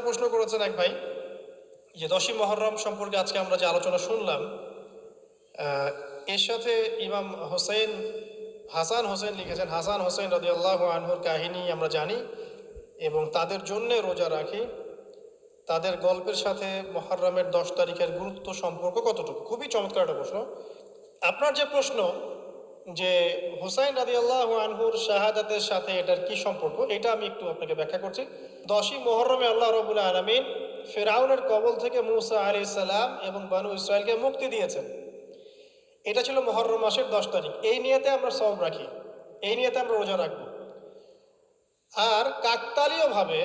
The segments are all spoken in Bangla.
প্রশ্ন করেছেন এক ভাই যে 10ই মুহররম সম্পর্কে আজকে আমরা যে আলোচনা শুনলাম, এর সাথে ইমাম হাসান হোসেন লিখেছেন। হাসান হোসেন রাদিয়াল্লাহু আনহুর কাহিনী আমরা জানি এবং তাদের জন্য রোজা রাখি। তাদের গল্পের সাথে মুহররমের 10 তারিখের গুরুত্ব সম্পর্ক কতটুকু? খুবই চমৎকার একটা প্রশ্ন। আপনার যে প্রশ্ন যে হুসাইন রাদিয়াল্লাহু আনহুর শাহাদাতের সাথে এটার কি সম্পর্ক, এটা আমি একটু আপনাকে ব্যাখ্যা করছি। 10ই মুহররমে আল্লাহ রাব্বুল আলামিন ফিরআউনের কবল থেকে মূসা আলাইহিস সালাম এবং বনু ইসরাইলকে মুক্তি দিয়েছেন। এটা ছিল মুহররম মাসের 10 তারিখ। এই নিয়তে আমরা সওম রাখি, এই নিয়তে আমরা রোজা রাখব। আর কাকতালীয়ভাবে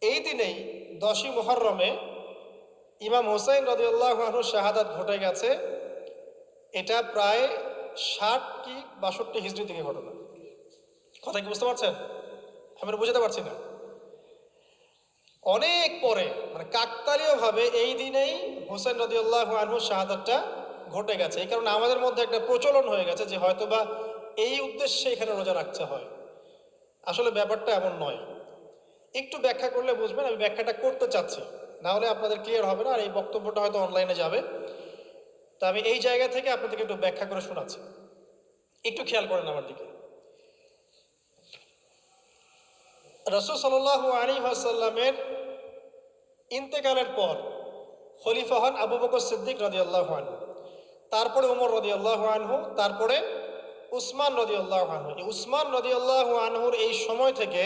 এই দিনেই 10ই মুহররমে ইমাম হুসাইন রাদিয়াল্লাহু আনহুর শাহাদাত ঘটে গেছে। এটা প্রায় 60 কি 62 হিজরি থেকে ঘটনা। কথা কি বুঝতে পারছেন? আমি বুঝতে পারছি না। অনেক পরে, মানে কাকতালীয়ভাবে এই দিনেই হুসাইন রাদিয়াল্লাহু আনহুর শাহাদাতটা ঘটে গেছে। এই কারণে আমাদের মধ্যে একটা প্রচলন হয়ে গেছে যে হয়তোবা এই উদ্দেশ্যে এখানে রোজা রাখতে হয়। আসলে ব্যাপারটা এমন নয়। একটু ব্যাখ্যা করলে বুঝবেন। আমি ব্যাখ্যাটা করতে চাচ্ছি, না হলে আপনাদের ক্লিয়ার হবে না, আর এই বক্তব্যটা হয়তো অনলাইনে যাবে। তা আমি এই জায়গা থেকে আপনাদেরকে একটু ব্যাখ্যা করে শোনাচ্ছি। একটু খেয়াল করেন আমার দিকে। রাসূল সাল্লাল্লাহু আলাইহি ওয়াসাল্লামের ইন্তেকালের পর খলিফা হন আবু বকর সিদ্দিক রাদিয়াল্লাহু আনহু, তারপরে ওমর রাদিয়াল্লাহু আনহু, তারপরে উসমান রাদিয়াল্লাহু আনহু। এই উসমান রাদিয়াল্লাহু আনহুর এই সময় থেকে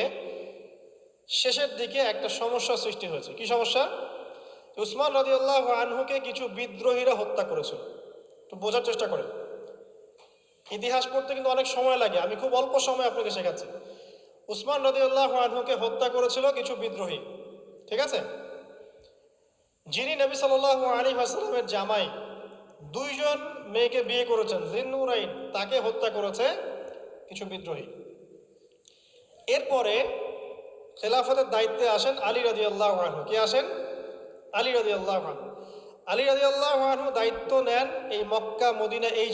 শেষের দিকে একটা সমস্যা সৃষ্টি হয়েছে। কি সমস্যা? উসমান রাদিয়াল্লাহু আনহুকে কিছু বিদ্রোহীরা হত্যা করেছিল। একটু বোঝার চেষ্টা করেন। ইতিহাস পড়তে কিন্তু অনেক সময় লাগে, আমি খুব অল্প সময় আপনাকে শেখাচ্ছি। উসমান রাদিয়াল্লাহু আনহুকে হত্যা করেছিল কিছু বিদ্রোহী, ঠিক আছে? যিনি নবী সাল্লাল্লাহু আলাইহি ওয়াসাল্লামের জামাই, দুইজন মেয়েকে বিয়ে করেছেন, জিন্নুরাইন, তাকে হত্যা করেছে কিছু বিদ্রোহী। এরপরে খেলাফতের দায়িত্বে আসেন আলী রাদিয়াল্লাহু আনহু। কে আসেন? আলী রাদিয়াল্লাহু আনহু। আলী রাদিয়াল্লাহু আনহু দায়িত্ব নেন এই মক্কা মদিনা এই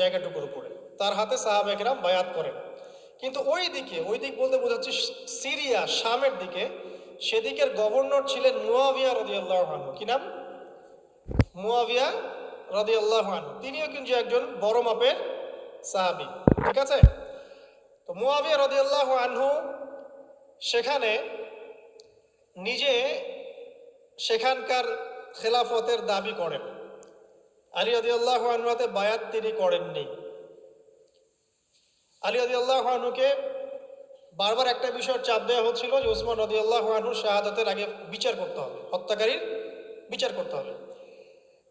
জায়গাটুকুর উপরে। তার হাতে সাহাবায়ে কেরাম বায়াত করেন। কিন্তু ওই দিক বলতে বোঝাচ্ছি সিরিয়া, শামের দিকে, সেদিকের গভর্নর ছিলেন মুয়াবিয়া রাদিয়াল্লাহু আনহু। কি নাম? মুয়াবিয়া রাদিয়াল্লাহু আনহু। তিনিও কিন্তু একজন বড় মাপের সাহাবী, ঠিক আছে? তো মুয়াবিয়া রাদিয়াল্লাহু আনহু সেখানে নিজে সেখানকার খেলাফতের দাবি করেন। আলী রাদিয়াল্লাহু আনহুর হাতে বায়াত তিনি করেননি। আলী রাদিয়াল্লাহু আনহুকে বারবার একটা বিষয়ের চাপ দেওয়া হচ্ছিল যে উসমান রাদিয়াল্লাহু আনহুর শাহাদাতের আগে বিচার করতে হবে, হত্যাকারীর বিচার করতে হবে।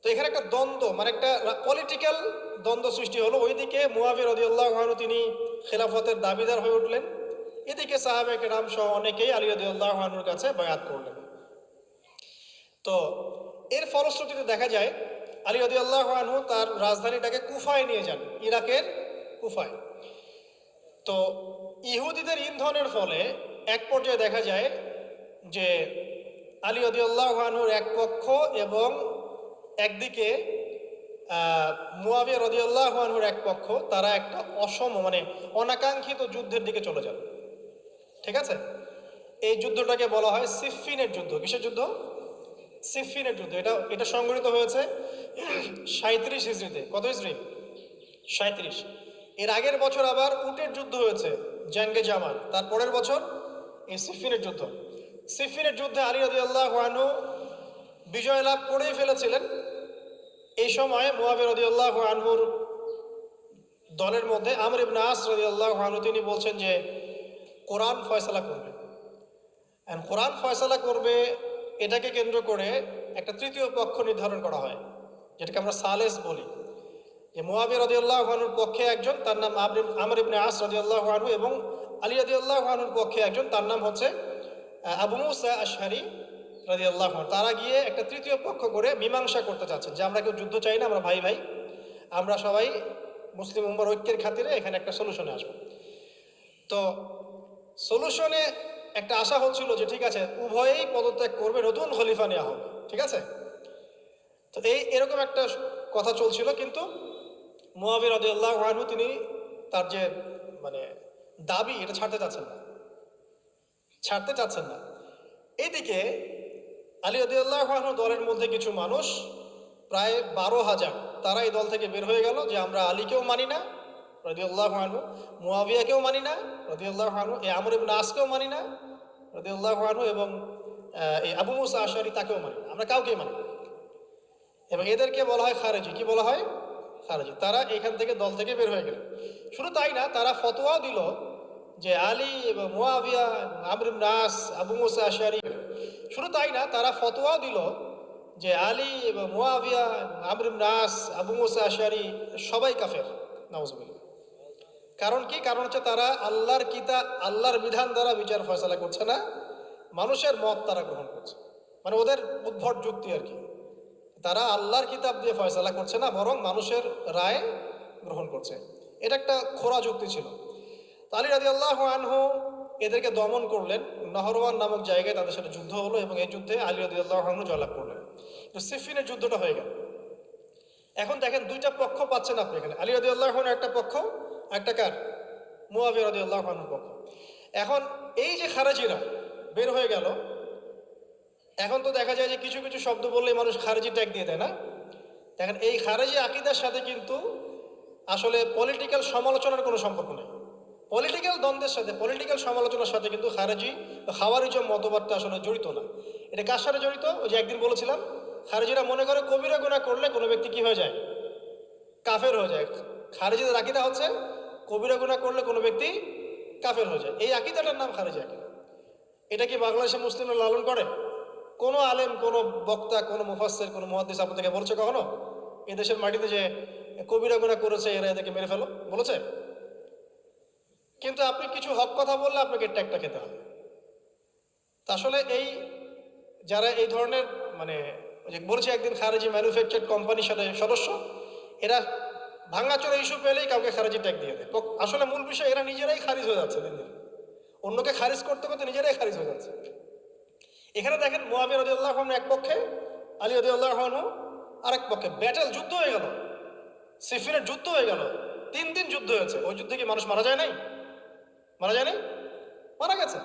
তো এখানে একটা দ্বন্দ্ব, মানে একটা পলিটিক্যাল দ্বন্দ্ব সৃষ্টি হলো। ওইদিকে মুয়াবিয়া রাদিয়াল্লাহু আনহু তিনি খেলাফতের দাবিদার হয়ে উঠলেন, এদিকে সাহাবায়ে কেরাম সহ অনেকেই আলী রাদিয়াল্লাহু আনহুর কাছে বায়াত করলেন। তো এর ফলশ্রুতিতে দেখা যায় আলী রাদিয়াল্লাহু আনহু তার রাজধানীটাকে কুফায় নিয়ে যান, ইরাকের কুফায়। তো ইহুদিদের ইন্ধনের ফলে এক পর্যায়ে দেখা যায় যে আলী রাদিয়াল্লাহু আনহুর এক পক্ষ এবং একদিকে মুয়াবিয়া রাদিয়াল্লাহু আনহুর এক পক্ষ, তারা একটা মানে অনাকাঙ্ক্ষিত যুদ্ধের দিকে চলে যান, ঠিক আছে? এই যুদ্ধটাকে বলা হয় সিফফিনের যুদ্ধ। কিসের যুদ্ধ? সিফফিনের যুদ্ধ। এটা সংঘটিত হয়েছে 37 হিজরিতে। কত হিজরি? 37। এর আগের বছর আবার উটের যুদ্ধ হয়েছে, জাঙ্গে জামাল। তার পরের বছর এই সিফফিনের যুদ্ধ। সিফফিনের যুদ্ধে আলী রাদিয়াল্লাহু আনহু বিজয় লাভ করেই ফেলেছিলেন। এই সময় মুয়াবিয়া রাদিয়াল্লাহু আনহুর দলের মধ্যে আমর ইবনে আস রাদিয়াল্লাহু আনহু তিনি বলছেন যে কোরআন ফয়সালা করবে। কোরআন ফয়সালা করবে, এটাকে কেন্দ্র করে একটা তৃতীয় পক্ষ নির্ধারণ করা হয়, যেটাকে আমরা সালেস বলি। যে মুয়াবিয়া রাদিয়াল্লাহু আনহুর পক্ষে একজন, তার নাম আমর ইবনে আস রাদিয়াল্লাহু আনহু, এবং আলী রাদিয়াল্লাহু আনহুর পক্ষে একজন, তার নাম হচ্ছে আবু মুসা আশআরী রাদিয়াল্লাহু আনহু। তারা গিয়ে একটা তৃতীয় পক্ষ করে মীমাংসা করতে চাচ্ছেন যে আমরা কেউ যুদ্ধ চাই না, আমরা ভাই ভাই, আমরা সবাই মুসলিম উম্মার ঐক্যের খাতিরে এখানে একটা সলিউশনে আসবো। তো সলিউশনে একটা আশা হচ্ছিল যে ঠিক আছে, উভয়েই পদত্যাগ করবে, নতুন খলিফা নেওয়া হবে, ঠিক আছে? তো এরকম একটা কথা চলছিল। কিন্তু মুয়াবিয়া রাদিয়াল্লাহু আনহু তিনি তার যে মানে দাবি, এটা ছাড়তে চাচ্ছেন না। এইদিকে আলী রাদিয়াল্লাহু আনহু দলের মধ্যে কিছু মানুষ প্রায় 12,000 তারা এই দল থেকে বের হয়ে গেল যে আমরা আলীকেও মানি না রাদিয়াল্লাহু আনহু, মুয়াবিয়াকেও মানি না রাদিয়াল্লাহু আনহু, এই আমর ইবনে আসকেও মানি না রাদিয়াল্লাহু আনহু, এবং এই আবু মুসা আশআরী তাকেও মানি না, আমরা কাউকেই মানি না। এবং এদেরকে বলা হয় খারেজি। কি বলা হয়? খারেজি। তারা এখান থেকে দল থেকে বের হয়ে গেল। শুধু তাই না, তারা ফতোয়াও দিল যে আলী এবং মুয়াবিয়া এবং আমর ইবনে আস, আবু মুসা আশআরী, শুধু তাই না, তারা ফতোয়াও দিল যে আলী এবং মুয়াবিয়া এবং আমর ইবনে আস, আবু মুসা আশআরী সবাই কাফের। নাউজুবিল্লাহ। কারণ কি? কারণ হচ্ছে তারা আল্লাহর কিতাব, আল্লাহর বিধান দ্বারা বিচার ফয়সালা করছে না, মানুষের মত তারা গ্রহণ করছে। মানে ওদের উদ্ভট যুক্তি আর কি। তারা আল্লাহর কিতাব দিয়ে ফয়সালা করছে না, বরং মানুষের রায় গ্রহণ করছে। এটা একটা খোরা যুক্তি ছিল। তো আলী রাদিয়াল্লাহু আনহু এদেরকে দমন করলেন। নহরওয়ান নামক জায়গায় তাদের সাথে যুদ্ধ হলো এবং এই যুদ্ধে আলী রাদিয়াল্লাহু আনহু জয়লাভ করলেন। তো সিফিনের যুদ্ধটা হয়ে গেল। এখন দেখেন দুইটা পক্ষ পাচ্ছেন আপনি এখানে, আলী রাদিয়াল্লাহু আনহু একটা পক্ষ, একটা কার? মুয়াবিয়া রাদিয়াল্লাহু আনহুর পক্ষ। এখন এই যে খারেজিরা বের হয়ে গেল, এখন তো দেখা যায় যে কিছু কিছু শব্দ বললেই মানুষ খারেজি ট্যাগ দিয়ে দেয় না? দেখেন এই খারেজি আকীদার সাথে কিন্তু আসলে পলিটিক্যাল সমালোচনার কোনো সম্পর্ক নেই। পলিটিক্যাল দ্বন্দ্বের সাথে, পলিটিক্যাল সমালোচনার সাথে কিন্তু খারেজি খাওয়ারিজম মতবাদটা আসলে জড়িত না। এটা কার সাথে জড়িত? ওই যে একদিন বলেছিলাম, খারেজিরা মনে করে কবিরা গুনাহ করলে কোনো ব্যক্তি কি হয়ে যায়? কাফের হয়ে যায়। খারেজিদের আকীদা হচ্ছে কবিরা গুনাহ করলে কোনো ব্যক্তি কাফের হয়ে যায়। এই আকীদাটার নাম খারেজি আকীদা। এটা কি বাংলাদেশে মুসলিমরা লালন করে? কোনো আলেম, কোনো বক্তা, কোনো মুফাসসির, কোনো মুহাদ্দিস আপনাদেরকে বলছে কখনো এদেশের মাটিতে যে কবিরা গুনাহ করেছে এরা এদেরকে মেরে ফেলো? বলেছে? কিন্তু আপনি কিছু হক কথা বললে আপনাকে ট্যাগটা খেতে হবে। তা আসলে এই যারা এই ধরনের মানে যে বলছে একদিন খারেজি ম্যানুফ্যাকচার কোম্পানির সাথে সদস্য, এরা ভাঙাচোরা ইস্যু পেলেই কাউকে খারেজি ট্যাগ দিয়ে দেয়। আসলে মূল বিষয় এরা নিজেরাই খারিজ হয়ে যাচ্ছে দিন দিন, অন্যকে খারিজ করতে করতে নিজেরাই খারিজ হয়ে যাচ্ছে। এখানে দেখেন মুয়াবিয়া রাদিয়াল্লাহু আনহু এক পক্ষে, আলী রাদিয়াল্লাহু আনহু আরেক পক্ষে। ব্যাটেল, যুদ্ধ হয়ে গেল, সিফিনের যুদ্ধ হয়ে গেল। 3 দিন যুদ্ধ হয়েছে। ওই যুদ্ধে কি মানুষ মারা যায় নাই? মারা যায় নাই? মারা গেছে।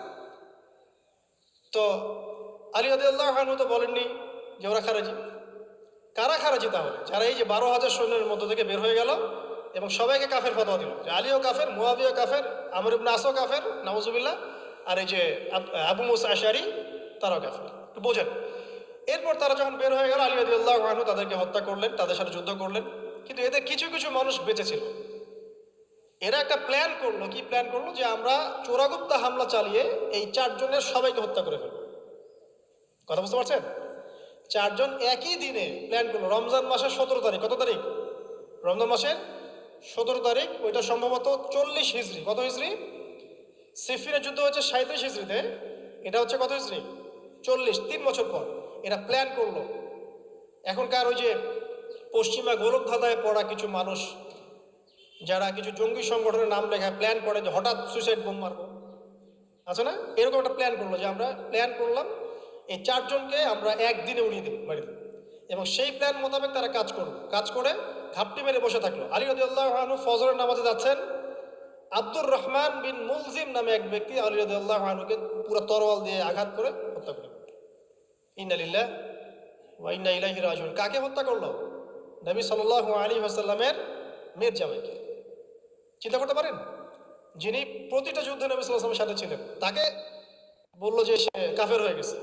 তো আলী রাদিয়াল্লাহু আনহু তো বলেননি যে ওরা খারেজি। কারা খারেজি তাহলে? যারা এই যে 12,000 সৈন্যের মধ্য থেকে বের হয়ে গেল এবং সবাইকে কাফের ফতোয়া দিল যে আলীও কাফের, মুয়াবিয়া কাফের, আমর ইবনে আসও কাফের, নাউজুবিল্লাহ, আর এই যে আবু মুসা আশআরী তারাও কাফের। একটু বোঝেন। এরপর তারা যখন বের হয়ে গেল, আলী রাদিয়াল্লাহু আনহু তাদেরকে হত্যা করলেন, তাদের সাথে যুদ্ধ করলেন। কিন্তু এদের কিছু কিছু মানুষ বেঁচে ছিল। এরা একটা প্ল্যান করলো। কি প্ল্যান করলো? যে আমরা চোরাগুপ্তা হামলা চালিয়ে এই 4 জনের সবাইকে হত্যা করে ফেলবো। কথা বুঝতে পারছেন? 4 জন একই দিনে প্ল্যান করলো। রমজান মাসের 17 তারিখ। কত তারিখ? রমজান মাসের 17 তারিখ। ওইটা সম্ভবত 40 হিজরি। কত হিজরি? সিফিনের যুদ্ধ হচ্ছে 37 হিজরিতে, এটা হচ্ছে কত হিজরি? 40, 3 বছর পর এরা প্ল্যান করলো। এখনকার ওই যে পশ্চিমা গোলক ধাঁধায় পড়া কিছু মানুষ যারা কিছু জঙ্গি সংগঠনের নাম লেখায় প্ল্যান করে যে হঠাৎ সুইসাইড বোম মারবো, আছে না? এরকম একটা প্ল্যান করলো যে আমরা প্ল্যান করলাম এই 4 জনকে আমরা একদিনে উড়িয়ে দেব বাড়িতে। এবং সেই প্ল্যান মোতাবেক তারা কাজ করলো। কাজ করে ঘাপটি মেরে বসে থাকলো। আলী রাদিয়াল্লাহু আনহু ফজরের নামাজে যাচ্ছেন। আব্দুর রহমান বিন মুলজিম নামে এক ব্যক্তি আলী রাদিয়াল্লাহু আনহুকে পুরো তরোয়াল দিয়ে আঘাত করে হত্যা করে। ইন্না লিল্লাহি ওয়া ইন্না ইলাইহি রাজিউন। কাকে হত্যা করলো? নবী সাল্লাল্লাহু আলাইহি ওয়াসাল্লামের মেয়ের জামাইকে। চিন্তা করতে পারেন? যিনি প্রতিটা যুদ্ধে নবী সাল্লাল্লাহু আলাইহি ওয়াসাল্লামের সাথে ছিলেন, তাকে বললো যে সে কাফের হয়ে গেছে।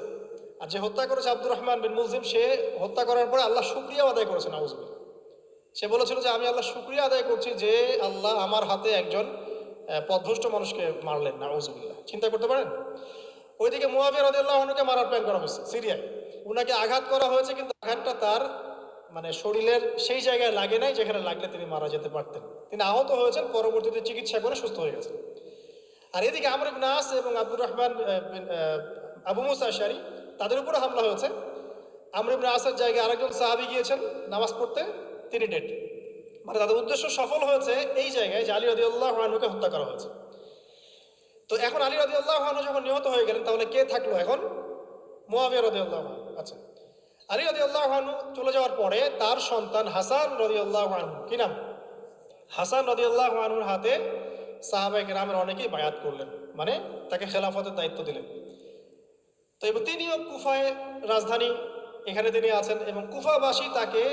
আর যে হত্যা করেছে আব্দুর রহমান বিন মুলজিম, সে হত্যা করার পরে আল্লাহ শুকরিয়া আদায় করেছে। নাউজুবিল্লাহ। সে বলেছিল যে আমি আল্লাহ শুকরিয়া আদায় করছি যে আল্লাহ আমার হাতে একজন পথভ্রষ্ট মানুষকে মারলেন। নাউজুবিল্লাহ। চিন্তা করতে পারেন? ওইদিকে মুয়াবিয়া রাদিয়াল্লাহু আনহুকে মারার প্ল্যান করা হয়েছে সিরিয়ায়। উনাকে আঘাত করা হয়েছে, কিন্তু আঘাতটা তার মানে শরীরের সেই জায়গায় লাগে নাই যেখানে লাগলে তিনি মারা যেতে পারতেন। তিনি আহত হয়েছেন, পরবর্তীতে চিকিৎসা করে সুস্থ হয়ে গেছেন। আর এদিকে আমর ইবনে আস এবং আব্দুর রহমান আবু মুসা আশআরী তাদের উপরে হামলা হয়েছে। আমর ইবনে আসের জায়গায় আরেকজন সাহাবী গিয়েছেন নামাজ পড়তে, তিনি ডেড। মানে তাদের উদ্দেশ্য সফল হয়েছে এই জায়গায় যে আলী রাদিয়াল্লাহু আনহুকে হত্যা করা হয়েছে। তো এখন আলী রাদিয়াল্লাহু আনহু যখন নিহত হয়ে গেলেন, তাহলে কে থাকলো এখন? মুয়াবিয়া রাদিয়াল্লাহু আনহু। আচ্ছা, আলী রাদিয়াল্লাহু আনহু চলে যাওয়ার পরে তার সন্তান হাসান রাদিয়াল্লাহু আনহু, কি নাম? হাসান রাদিয়াল্লাহু আনহুর হাতে সাহাবায়ে কেরামের অনেকেই বায়াত করলেন, মানে তাকে খেলাফতের দায়িত্ব দিলেন। তো এবং তিনিও কুফায় রাজধানী, এখানে তিনি আছেন এবং কুফাবাসী তাকে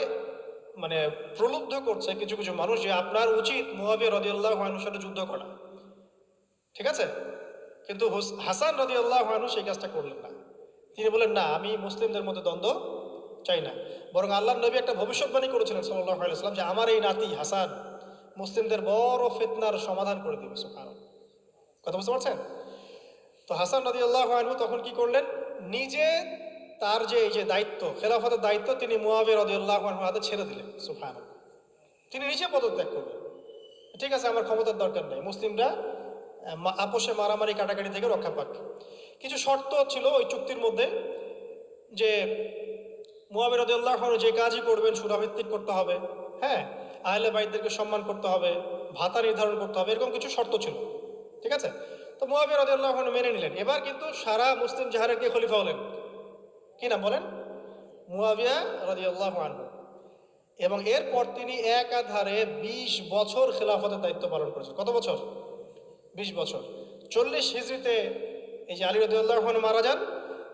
মানে প্রলুব্ধ করছে কিছু কিছু মানুষ যে আপনার উচিত মুয়াবিয়া রাদিয়াল্লাহু আনহুর সাথে যুদ্ধ করা, ঠিক আছে। কিন্তু হাসান রাদিয়াল্লাহু আনহু সেই কাজটা করলেন না। তিনি বলেন না, আমি মুসলিমদের মধ্যে দ্বন্দ্ব চাই না, বরং আল্লাহর নবী একটা ভবিষ্যৎবাণী করেছিলেন সাল্লাল্লাহু আলাইহি ওয়াসাল্লাম যে আমার এই নাতি হাসান মুসলিমদের বড় ফিতনার সমাধান করে দিবে। সুবহানাল্লাহ, কথা বুঝতে পারছেন? তো হাসান রাদিয়াল্লাহু আনহু তখন কি করলেন, নিজে তার যে এই যে দায়িত্ব, খেলাফতের দায়িত্ব তিনি মুয়াবিয়া রাদিয়াল্লাহু আনহুর হাতে ছেড়ে দিলেন। সুবহানাল্লাহ, তিনি নিজে পদত্যাগ করলেন। ঠিক আছে, আমার ক্ষমতার দরকার নেই, মুসলিমরা আপোষে মারামারি কাটাকাটি থেকে রক্ষা পাক। কিছু শর্ত ছিল ওই চুক্তির মধ্যে, যে মুয়াবিয়া রাদিয়াল্লাহু আনহু যে কাজই করবেন সুরাভিত্তিক করতে হবে, হ্যাঁ, আহলে বাইতদেরকে সম্মান করতে হবে, ভাতা নির্ধারণ করতে হবে, এরকম কিছু শর্ত ছিল, ঠিক আছে। তো মুয়াবিয়া রাদিয়াল্লাহু আনহু মেনে নিলেন। এবার কিন্তু সারা মুসলিম জাহারের কে খলিফা হলেন, কি নাম বলেন? মুয়াবিয়া রাদিয়াল্লাহু আনহু। এবং এরপর তিনি একাধারে 20 বছর খেলাফতের দায়িত্ব পালন করেছেন। কত বছর? 20 বছর। 40 হিজরিতে এই যে আলী রাদিয়াল্লাহু আনহু মারা যান,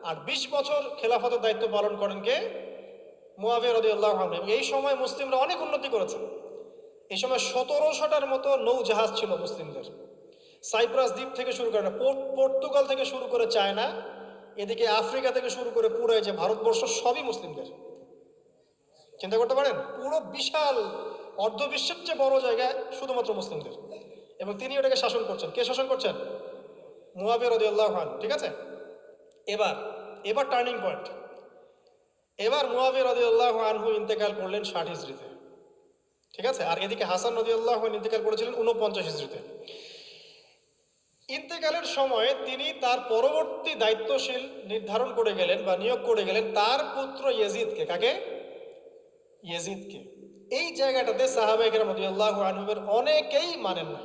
আর 20 বছর খেলাফতের দায়িত্ব পালন করেন কে? মুয়াবিয়া রাদিয়াল্লাহু আনহু। এবং এই সময় মুসলিমরা অনেক উন্নতি করেছে। এই সময় 1700টার মতো নৌ জাহাজ ছিল মুসলিমদের। সাইপ্রাস দ্বীপ থেকে শুরু করে পর্তুগাল থেকে শুরু করে চায়না, এদিকে আফ্রিকা থেকে শুরু করে পুরো যে ভারতবর্ষ সবই মুসলিমদের। চিন্তা করতে পারেন, পুরো বিশাল অর্ধবিশ্বের চেয়ে বড় জায়গা শুধুমাত্র মুসলিমদের, এবং তিনি ওটাকে শাসন করছেন। কে শাসন করছেন? মুয়াবিয়া রাদিয়াল্লাহু আনহু, ঠিক আছে। এবার এবার টার্নিং পয়েন্ট। এবার মুয়াবিয়া রাদিয়াল্লাহু আনহু ইন্তেকাল করলেন 60 হিজরিতে, ঠিক আছে। আর এদিকে হাসান রাদিয়াল্লাহু আনহু ইন্তেকাল করেছিলেন 49 হিজরিতে। ইন্তেকালের সময় তিনি তার পরবর্তী দায়িত্বশীল নির্ধারণ করে গেলেন বা নিয়োগ করে গেলেন তার পুত্র ইয়াজিদকে। কাকে? ইয়াজিদকে। এই জায়গাটাতে সাহাবায়ে কেরাম রাদিয়াল্লাহু আনহুমের অনেকেই মানেন না,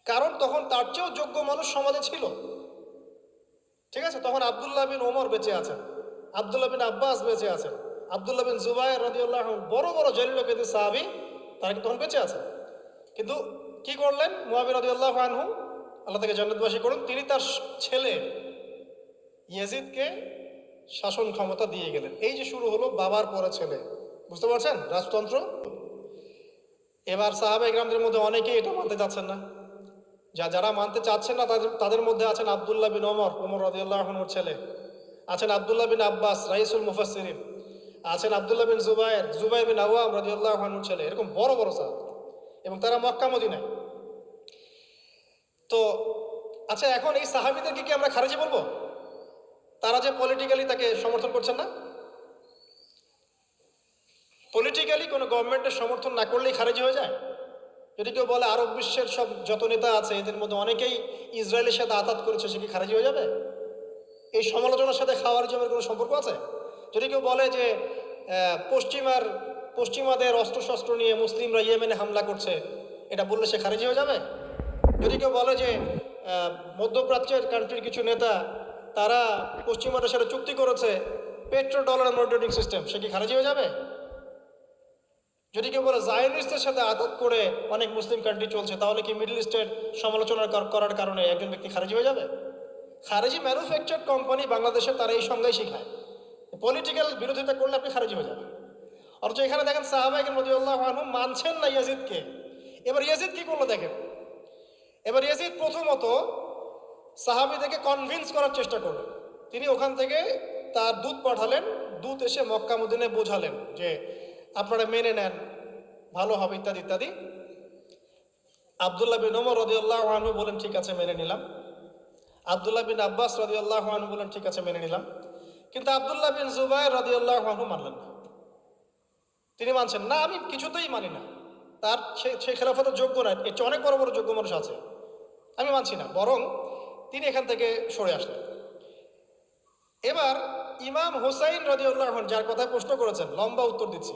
কারণ তখন তার চেয়েও যোগ্য মানুষ সমাজে ছিল, ঠিক আছে। তখন আব্দুল্লাহ বিন ওমর বেঁচে আছেন, আব্দুল্লাহ বিন আব্বাস বেঁচে আছেন, আব্দুল্লাহ বিন জুবায়ের রাদিয়াল্লাহু আনহু, বড় বড় জলিল কাদের সাহাবী, তারা তখন বেঁচে আছেন। কিন্তু কি করলেন মুয়াবিয়া রাদিয়াল্লাহু আনহু, আল্লাহ তাকে জান্নাতবাসী করুন, তিনি তার ছেলে ইয়াজিদকে শাসন ক্ষমতা দিয়ে গেলেন। এই যে শুরু হলো বাবার পরে ছেলে, বুঝতে পারছেন রাজতন্ত্র। এবার সাহাবায়ে কেরামদের মধ্যে অনেকেই এটা মানতে চাচ্ছেন না। যারা মানতে চাচ্ছেন না তাদের মধ্যে আছেন আব্দুল্লাহ বিন ওমর রাদিয়াল্লাহু আনহুর ছেলে, আছেন আব্দুল্লাহ বিন আব্বাস রাইসুল মুফাসসিরিন, আছেন আব্দুল্লাহ বিন জুবায়ের বিন আওয়াম রাদিয়াল্লাহু আনহুর ছেলে, এরকম বড় বড় সাহাবা, এবং তারা মক্কা মদিনায়। তো আচ্ছা, এখন এই সাহাবীদেরকে কি আমরা খারিজি বলবো? তারা যে পলিটিক্যালি তাকে সমর্থন করছেন না, পলিটিক্যালি কোনো গভর্নমেন্টের সমর্থন না করলেই খারিজি হয়ে যায়? যদি কেউ বলে আরব বিশ্বের সব যত নেতা আছে এদের মধ্যে অনেকেই ইসরায়েলের সাথে আঘাত করেছে, সে কি খারিজি হয়ে যাবে? এই সমালোচনার সাথে খাওয়ারিজমের কোনো সম্পর্ক আছে? যদি কেউ বলে যে পশ্চিমাদের অস্ত্রশস্ত্র নিয়ে মুসলিমরা ইয়েমেনে হামলা করছে, এটা বললে সে খারিজি হয়ে যাবে? যদি কেউ বলে যে মধ্যপ্রাচ্যের কান্ট্রির কিছু নেতা তারা পশ্চিমাদের সাথে চুক্তি করেছে পেট্রো ডলার মনিটরিং সিস্টেম, সে কি খারিজি হয়ে যাবে? যদি কেউ বলে জায়নিস্টদের সাথে আঘাত করে অনেক মুসলিম কান্ট্রি চলছে, তাহলে কি মিডল ইস্টের সমালোচনা করার কারণে একজন ব্যক্তি খারিজি হয়ে যাবে? খারিজি ম্যানুফ্যাকচার কোম্পানি বাংলাদেশে তারা এই সংজ্ঞাই শেখায়, পলিটিক্যাল বিরোধিতা করলে আপনি খারিজি হয়ে যাবেন। অথচ এখানে দেখেন সাহাবায়ে কেরাম রাদিয়াল্লাহু আনহু মানছেন না ইয়াজিদকে। এবার ইয়াজিদ কি করলো দেখেন। এবার ইয়াজিদ প্রথমত সাহাবীদেরকে কনভিন্স করার চেষ্টা করলেন। তিনি ওখান থেকে তার দূত পাঠালেন, দূত এসে মক্কা মদিনায় বোঝালেন যে আপনারা মেনে নেন, ভালো হবে, ইত্যাদি ইত্যাদি। আব্দুল্লাহ বিন ওমর রাদিয়াল্লাহু আনহু বলেন ঠিক আছে মেনে নিলাম, আব্দুল্লাহ বিন আব্বাস রাদিয়াল্লাহু আনহু বলেন ঠিক আছে মেনে নিলাম। কিন্তু আব্দুল্লাহ বিন জুবায়ের রাদিয়াল্লাহু আনহু মানলেন না। তিনি মানছেন না, আমি কিছুতেই মানি না, তার সে খেলাফতের যোগ্য না, এর চেয়ে অনেক বড় বড় যোগ্য মানুষ আছে, আমি মানছি না। বরং তিনি এখান থেকে সরে আসলেন। এবার ইমাম হুসাইন রাদিয়াল্লাহু আনহু, যার কথা প্রশ্ন করেছেন, লম্বা উত্তর দিচ্ছি।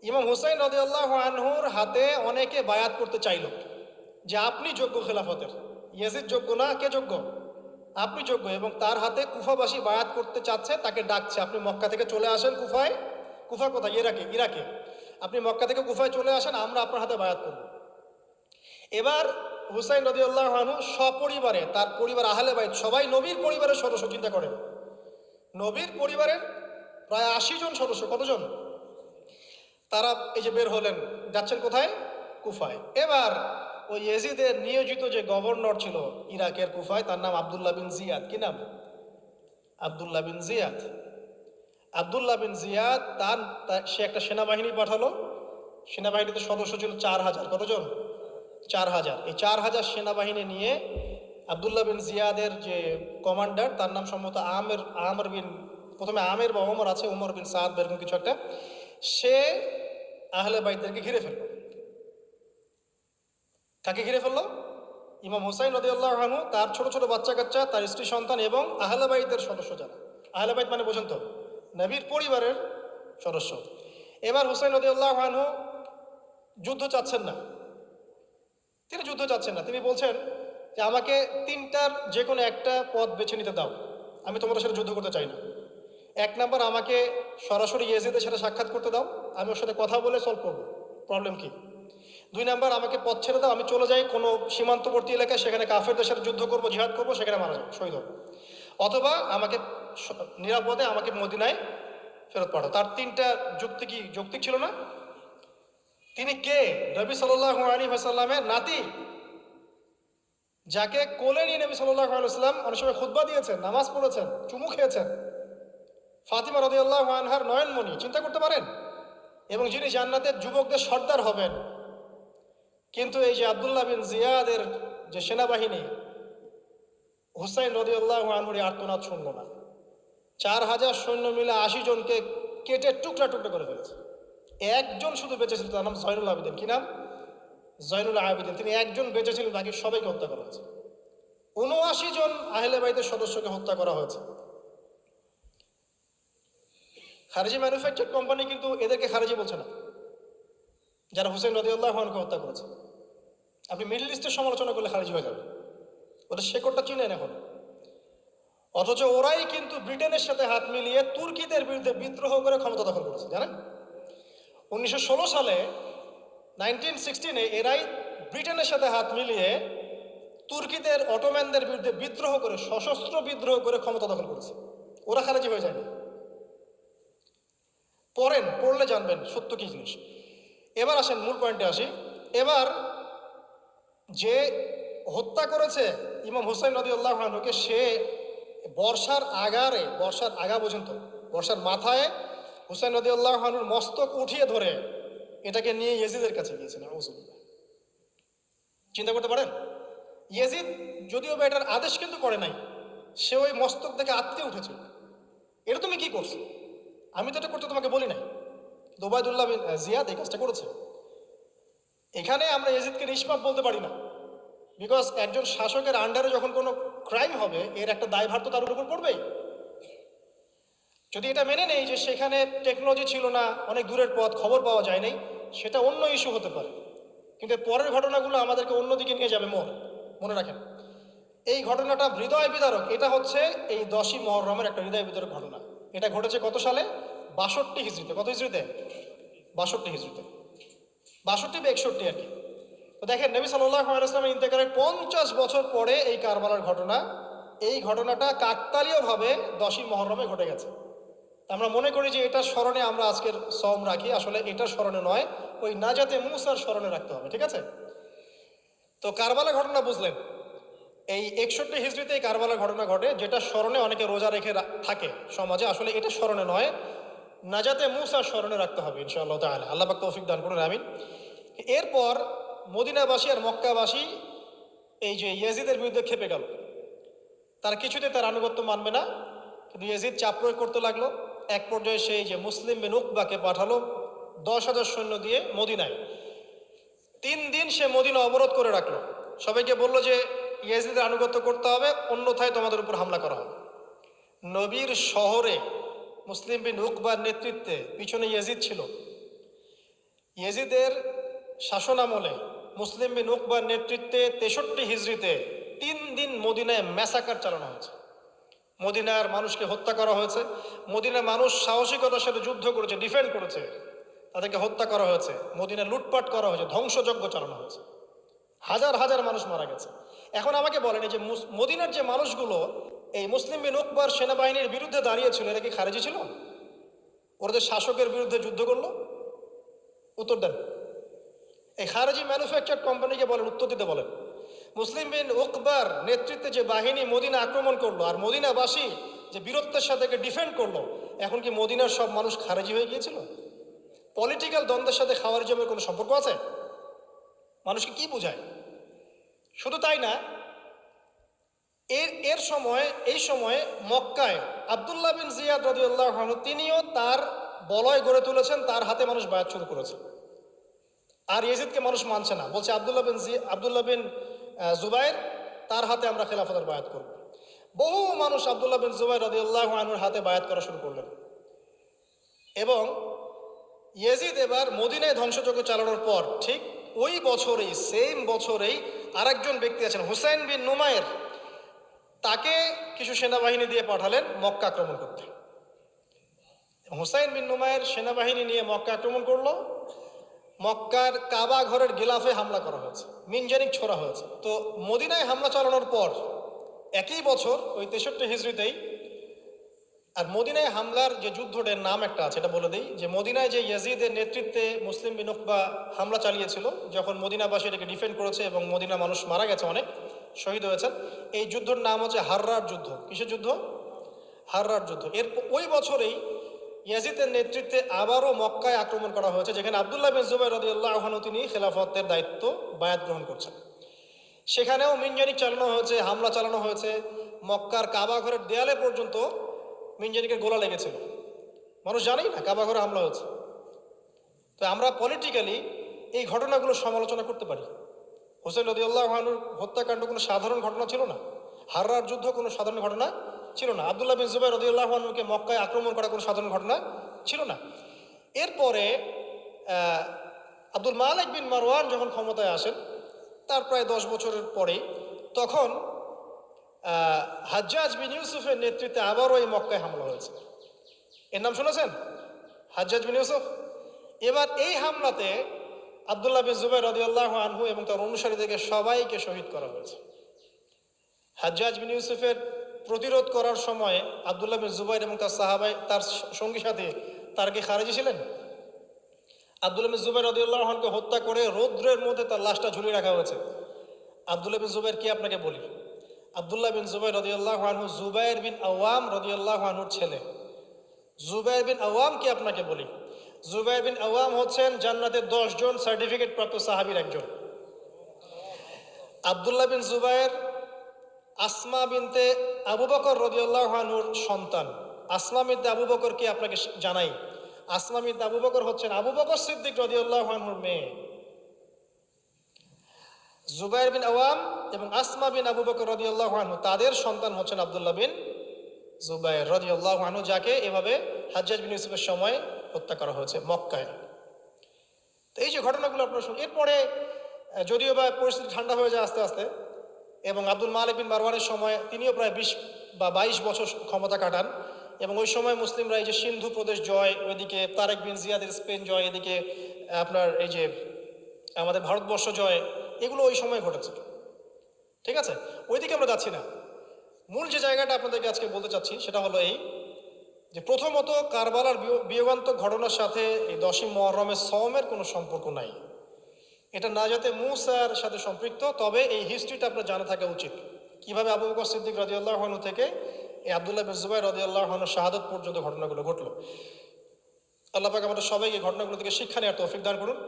ইমাম হুসাইন রাদিয়াল্লাহু আনহুর হাতে অনেকে বায়াত করতে চাইল যে আপনি যোগ্য খেলাফতের, ইয়াজিদ যোগ্য না, কে যোগ্য? আপনি যোগ্য। এবং তার হাতে কুফাবাসী বায়াত করতে চাচ্ছে, তাকে ডাকছে আপনি মক্কা থেকে চলে আসেন কুফায়। কুফা কোথায়? ইরাকে। আপনি মক্কা থেকে কুফায় চলে আসেন, আমরা আপনার হাতে বায়াত করব। এবার হুসাইন রাদিয়াল্লাহু আনহু সপরিবারে, তার পরিবার আহলে বাইত সবাই নবীর পরিবারের সদস্য। চিন্তা করেন, নবীর পরিবারের প্রায় 80 জন সদস্য। কতজন? তারা এই যে বের হলেন, যাচ্ছেন কোথায়? কুফায়। এবার ওই ইয়েজিদের নিয়োজিত যে গভর্নর ছিল ইরাকের কুফায়, তার নাম আব্দুল্লাহ বিন জিয়াদ। কি নাম? আব্দুল্লাহ বিন জিয়াদ। আব্দুল্লাহ বিন জিয়াদ সে একটা সেনাবাহিনী পাঠালো। সেনাবাহিনীতে সদস্য ছিল 4000। কতজন? 4000। এই 4000 সেনাবাহিনী নিয়ে আব্দুল্লাহ বিন জিয়াদের যে কমান্ডার, তার নাম সম্ভবত আমর বিন, প্রথমে আমের বা ওমর আছে, ওমর বিন সাদ এরকম কিছু একটা, সে আহলে বাইতদেরকে ঘিরে ফেলল। কাকে ঘিরে ফেললো? ইমাম হুসাইন রাদিয়াল্লাহু আনহু, তার ছোট ছোট বাচ্চা কাচ্চা, তার স্ত্রী সন্তান এবং আহলে বাইতের সদস্য যারা। আহলে বাইত মানে বোঝেন তো, নবীর পরিবারের সদস্য। এবার হুসাইন রাদিয়াল্লাহু আনহু যুদ্ধ চাচ্ছেন না, তিনি যুদ্ধ চাচ্ছেন না। তিনি বলছেন যে আমাকে তিনটার যে কোনো একটা পথ বেছে নিতে দাও, আমি তোমাদের সাথে যুদ্ধ করতে চাই না। এক নাম্বার, আমাকে সরাসরি ইয়েজিদের সাথে সাক্ষাৎ করতে দাও, আমি ওর সাথে কথা বলে সলভ করবো প্রবলেম কি। দুই নাম্বার, আমাকে পথ ছেড়ে দাও, আমি চলে যাই কোনো সীমান্তবর্তী এলাকায়, সেখানে কাফেরদের সাথে যুদ্ধ করবো, জিহাদ করবো, সেখানে মারা যাবো, শহীদ হবো। অথবা আমাকে নিরাপদে আমাকে মদিনায় ফেরত পাঠাও। তার তিনটা যুক্তি কি যৌক্তিক ছিল না? তিনি কে? নবী সাল্লাল্লাহু আলাইহি ওয়াসাল্লামের নাতি, যাকে কোলে নিয়ে নবী সাল্লাল্লাহু আলাইহি ওয়াসাল্লাম অনেক সময় খুতবা দিয়েছেন, নামাজ পড়েছেন, চুমু খেয়েছেন। ফাতিমা রাদিয়াল্লাহু আনহার নয়নমণি, চিন্তা করতে পারেন, এবং যিনি জান্নাতের যুবকদের সর্দার হবেন। কিন্তু এই যে আব্দুল্লাহ বিন জিয়াদের যে সেনাবাহিনী, হুসাইন রাদিয়াল্লাহু আনহুর আর্তনাদ শুনল না। 4000 সৈন্য মিলে 80 জনকে কেটে টুকরা টুকরা করে ফেলেছে। একজন শুধু বেঁচে ছিল, তার নাম জয়নুল আবেদিন। কি নাম? জয়নুল আবেদিন। তিনি একজন বেঁচে ছিলেন, বাকি সবাইকে হত্যা করা হয়েছে। 79 জন আহলে বাইতের সদস্যকে হত্যা করা হয়েছে। খারেজি ম্যানুফ্যাকচার কোম্পানি কিন্তু এদেরকে খারেজি বলছে না, যারা হুসাইন রাদিয়াল্লাহু আনহুকে হত্যা করেছে। আপনি মিডল ইস্টের সমালোচনা করলে খারেজি হয়ে যাবে, ওদের শেকড়টা চিনেন এখন। অথচ ওরাই কিন্তু ব্রিটেনের সাথে হাত মিলিয়ে তুর্কিদের বিরুদ্ধে বিদ্রোহ করে ক্ষমতা দখল করেছে, জানেন? 1916 সালে 1916 এরাই ব্রিটেনের সাথে হাত মিলিয়ে তুর্কিদের, অটোম্যানদের বিরুদ্ধে বিদ্রোহ করে, সশস্ত্র বিদ্রোহ করে ক্ষমতা দখল করেছে। ওরা খারেজি হয়ে যায়নি। পড়লে জানবেন সত্য কি জিনিস। এবার আসেন মূল পয়েন্টে আসি। এবার যে হত্যা করেছে ইমাম হুসাইন রাদিয়াল্লাহু আনহুকে, সে বর্ষার আগা পর্যন্ত, বর্ষার মাথায় হুসাইন রাদিয়াল্লাহু আনহুর মস্তক উঠিয়ে ধরে এটাকে নিয়ে ইয়েজিদের কাছে গিয়েছেন। আউযুবিল্লাহ। চিন্তা করতে পারেন, ইয়েজিদ যদিও বা এটার আদেশ কিন্তু করে নাই, সে ওই মস্তক থেকে আত্মীয় উঠেছে। এটা তুমি কি করছো? আমি তো এটা করতে তোমাকে বলি নাই। ওবায়দুল্লাহ বিন জিয়াদ এই কাজটা করেছে। এখানে আমরা ইয়েজিদকে নিষ্পাপ বলতে পারি না, বিকজ একজন শাসকের আন্ডারে যখন কোনো ক্রাইম হবে, এর একটা দায়ভার তো তার উপর পড়বেই। যদি এটা মেনে নেই যে সেখানে টেকনোলজি ছিল না, অনেক দূরের পথ, খবর পাওয়া যায় নাই, সেটা অন্য ইস্যু হতে পারে। কিন্তু পরের ঘটনাগুলো আমাদেরকে অন্যদিকে নিয়ে যাবে। মনে রাখেন, এই ঘটনাটা হৃদয় বিদারক। এটা হচ্ছে এই 10ই মুহররমের একটা হৃদয় বিদারক ঘটনা। এটা ঘটেছে কত সালে? 62 হিজরিতে। কত হিজরিতে? 62 হিজরিতে। 62 বা 61 আর কি। তো দেখেন, নবী সাল্লাল্লাহু আলাইহি ওয়াসাল্লামের ইন্তেকালের 50 বছর পরে এই কারবালার ঘটনা, এই ঘটনাটা কাকতালীয়ভাবে 10ই মুহররমে ঘটে গেছে। আমরা মনে করি যে এটার স্মরণে আমরা আজকের সওম রাখি, আসলে এটার স্মরণে নয়, ওই নাজাতে মুসার স্মরণে রাখতে হবে। ঠিক আছে? তো কারবালা ঘটনা বুঝলেন। এই 61 হিজরিতে এই কারবালার ঘটনা ঘটে, যেটা স্মরণে অনেকে রোজা রেখে থাকে সমাজে। আসলে এটা স্মরণে নয়, নাজাতে মুসার স্মরণে রাখতে হবে ইনশাআল্লাহ তাআলা। আল্লাহ পাক তৌফিক দান করুন, আমিন। এরপর মদিনাবাসী আর মক্কাবাসী এই যে ইয়েজিদের বিরুদ্ধে খেপে গেল। তারা কিছুতে তার আনুগত্য মানবে না, কিন্তু ইয়েজিদ চাপ প্রয়োগ করতে লাগলো। এক পর্যায়ে সেই যে মুসলিম বিন উকবাকে পাঠালো 10,000 সৈন্য দিয়ে মদিনায়। 3 দিন সে মদিনা অবরোধ করে রাখলো। সবাইকে বলল যে ইয়েজিদের আনুগত্য করতে হবে, অন্যথায় তোমাদের উপর হামলা করা হবে। নবীর শহরে মুসলিম বিন উকবার নেতৃত্বে পিছনে ইয়েজিদ ছিল। ইয়েজিদের শাসনামলে মুসলিম বিন উকবার নেতৃত্বে 63 হিজরিতে 3 দিন মদিনায় ম্যাসাকার চালানো হয়েছে। মদিনার মানুষকে হত্যা করা হয়েছে। মদিনার মানুষ সাহসিকতার সাথে যুদ্ধ করেছে, ডিফেন্ড করেছে, তাদেরকে হত্যা করা হয়েছে। মদিনা লুটপাট করা হয়েছে, ধ্বংসযজ্ঞ চালানো হয়েছে। হাজার হাজার মানুষ মারা গেছে। এখন আমাকে বলেন, এই যে মদিনার যে মানুষগুলো এই মুসলিম বিন উকবার সেনাবাহিনীর বিরুদ্ধে দাঁড়িয়েছিল, এরা কি খারেজি ছিল? ওরা যে শাসকের বিরুদ্ধে যুদ্ধ করলো, উত্তর দেন। এই খারেজি ম্যানুফ্যাকচার কোম্পানিকে বলেন, উত্তর দিতে বলেন। মুসলিম বিন উকবার নেতৃত্বে যে বাহিনী মদিনা আক্রমণ করলো আর মদিনাবাসী যে বীরত্বের সাথে ডিফেন্ড করলো, এখন কি মদিনার সব মানুষ খারেজি হয়ে গিয়েছিল? পলিটিক্যাল দ্বন্দ্বের সাথে খাওয়ারিজমের কোনো সম্পর্ক আছে? মানুষকে কি বোঝায়? শুধু তাই না, এই সময়ে মক্কায় আব্দুল্লাহ বিন জিয়াদ রাদিয়াল্লাহু আনহু তিনিও তার বলয় গড়ে তুলেছেন, তার হাতে মানুষ বায়াত শুরু করেছে। আর ইয়াজিদকে মানুষ মানছে না, বলছে আব্দুল্লাহ বিন জুবাইর, তার হাতে আমরা খেলাফতের বায়াত করব। বহু মানুষ আব্দুল্লাহ বিন জুবাইর রাদিয়াল্লাহু আনহুর হাতে বায়াত করা শুরু করলেন। এবং ইয়াজিদ এবার মদিনায় ধ্বংসযজ্ঞ চালানোর পর ঠিক ওই বছরেই, সেম বছরেই আরেকজন ব্যক্তি আছেন হুসাইন বিন নুমায়ের, তাকে কিছু সেনাবাহিনী দিয়ে পাঠালেন মক্কা আক্রমণ করতে। হুসাইন বিন নুমায়ের সেনাবাহিনী নিয়ে মক্কা আক্রমণ করলো। মক্কার কাবা ঘরের গিলাফে হামলা করা হয়েছে, মিনজানিক ছোড়া হয়েছে। তো মদিনায় হামলা চালানোর পর একই বছর ওই 63 হিজরিতেই, আর মদিনায় হামলার যে যুদ্ধটার নাম একটা আছে, এটা বলে দিই, যে মদিনায় যে ইয়াজিদের নেতৃত্বে মুসলিম বিন উকবা হামলা চালিয়েছিল, যখন মদিনাবাসী এটাকে ডিফেন্ড করেছে এবং মদিনা মানুষ মারা গেছে, অনেক শহীদ হয়েছেন, এই যুদ্ধের নাম হচ্ছে হাররার যুদ্ধ। কিসের যুদ্ধ? হাররার যুদ্ধ। এর ওই বছরেই ইয়াজিদের নেতৃত্বে আবারও মক্কায় আক্রমণ করা হয়েছে, যেখানে আব্দুল্লাহ বিন জুবাইর রাদিয়াল্লাহু আনহু তিনি খেলাফতের দায়িত্ব বায়াত গ্রহণ করছেন। সেখানেও মিনজানিক চালানো হয়েছে, হামলা চালানো হয়েছে। মক্কার কাবা ঘরের দেয়ালে পর্যন্ত মিনজানিকের গোলা লেগেছিল, মানুষ জানেই না কাবা ঘরে হামলা হয়েছে। তো আমরা পলিটিক্যালি এই ঘটনাগুলো সমালোচনা করতে পারি। হোসেন রাদিয়াল্লাহু আনহুর হত্যাকাণ্ড কোনো সাধারণ ঘটনা ছিল না, হাররার যুদ্ধ কোনো সাধারণ ঘটনা ছিল না, আব্দুল্লাহ বিন জুবাইর রাদিয়াল্লাহু আনহুকে মক্কায় আক্রমণ করা কোনো সাধারণ ঘটনা ছিল না। এরপরে আব্দুল মালিক বিন মারওয়ান যখন ক্ষমতায় আসেন, তার প্রায় 10 বছরের পরে, তখন হাজ্জাজ বিন ইউসুফের নেতৃত্বে আবারও এই মক্কায় হামলা হয়েছে। এর নাম শুনেছেন? হাজ্জাজ বিন ইউসুফ। এবার এই হামলাতে আব্দুল্লাহ বিন জুবাইর রাদিয়াল্লাহু আনহু এবং তার অনুসারীদেরকে সবাইকে শহীদ করা হয়েছে। হাজ্জাজ বিন ইউসুফের প্রতিরোধ করার সময় আব্দুল্লাহ বিন জুবাইর এবং তার সাহাবাই, তার সঙ্গী সাথে, তার কি খারেজি ছিলেন? আব্দুল্লাহ বিন জুবাইর রাদিয়াল্লাহু আনহুকে হত্যা করে রৌদ্রের মধ্যে তার লাশটা ঝুলিয়ে রাখা হয়েছে। আব্দুল্লাহ বিন জুবাইর কি আপনাকে বলি? আব্দুল্লাহ বিন জুবাইর রাদিয়াল্লাহু আনহু জুবাইর বিন আওয়াম রাদিয়াল্লাহু আনহুর ছেলে। জুবাইর বিন আওয়াম কি আপনাকে বলি? জুবাইর বিন আওয়াম হচ্ছেন জান্নাতের 10 জন সার্টিফিকেট প্রাপ্ত সাহাবীর একজন। আব্দুল্লাহ বিন জুবাইর আসমা বিনতে আবু বকর রাদিয়াল্লাহু আনহুর সন্তান। আসমা বিনতে আবু বকর কি আপনাকে জানাই? আসমা বিনতে আবু বকর হচ্ছেন আবু বকর সিদ্দিক রাদিয়াল্লাহু আনহুর মেয়ে। জুবাইর বিন আওয়াম এবং আসমা বিন আবু বকর রাদিয়াল্লাহু আনহু, তাদের সন্তান হচ্ছেন আব্দুল্লাহ বিন জুবাইর রাদিয়াল্লাহু আনহু, যাকে এভাবে হাজ্জাজ বিন ইউসুফের সময় হত্যা করা হয়েছে মক্কায়। তো এই যে ঘটনাগুলো আপনারা শুনুন। এরপরে যদিও বা পরিস্থিতি ঠান্ডা হয়ে যায় আস্তে আস্তে, এবং আব্দুল মালিক বিন মারওয়ানের সময় তিনিও প্রায় 20 বা 22 বছর ক্ষমতা কাটান, এবং ওই সময় মুসলিমরা এই যে সিন্ধু প্রদেশ জয়, ওইদিকে তারেক বিন জিয়াদের স্পেন জয়, এদিকে আপনার এই যে আমাদের ভারতবর্ষ জয়, এগুলো ওই সময় ঘটেছে। ঠিক আছে, ওইদিকে আমরা যাচ্ছি না। মূল যে জায়গাটা আপনাদেরকে আজকে বলতে চাচ্ছি সেটা হলো এই, যে প্রথমত কারবালার বিয়োগান্তক ঘটনার সাথে এই 10ই মুহররমের সওমের কোনো সম্পর্ক নাই। এটা না যাতে মুসার সাথে সম্পৃক্ত, তবে এই হিস্ট্রিটা আপনার জানা থাকা উচিত, কিভাবে আবু বকর সিদ্দিক রাদিয়াল্লাহু আনহু থেকে এই আব্দুল্লাহ বিন জুবাইর রাদিয়াল্লাহু আনহুর শাহাদাত পর্যন্ত ঘটনাগুলো ঘটলো। আল্লাহ পাক আমাদের সবাইকে ঘটনাগুলো থেকে শিক্ষা নেওয়ার তৌফিক দান করুন।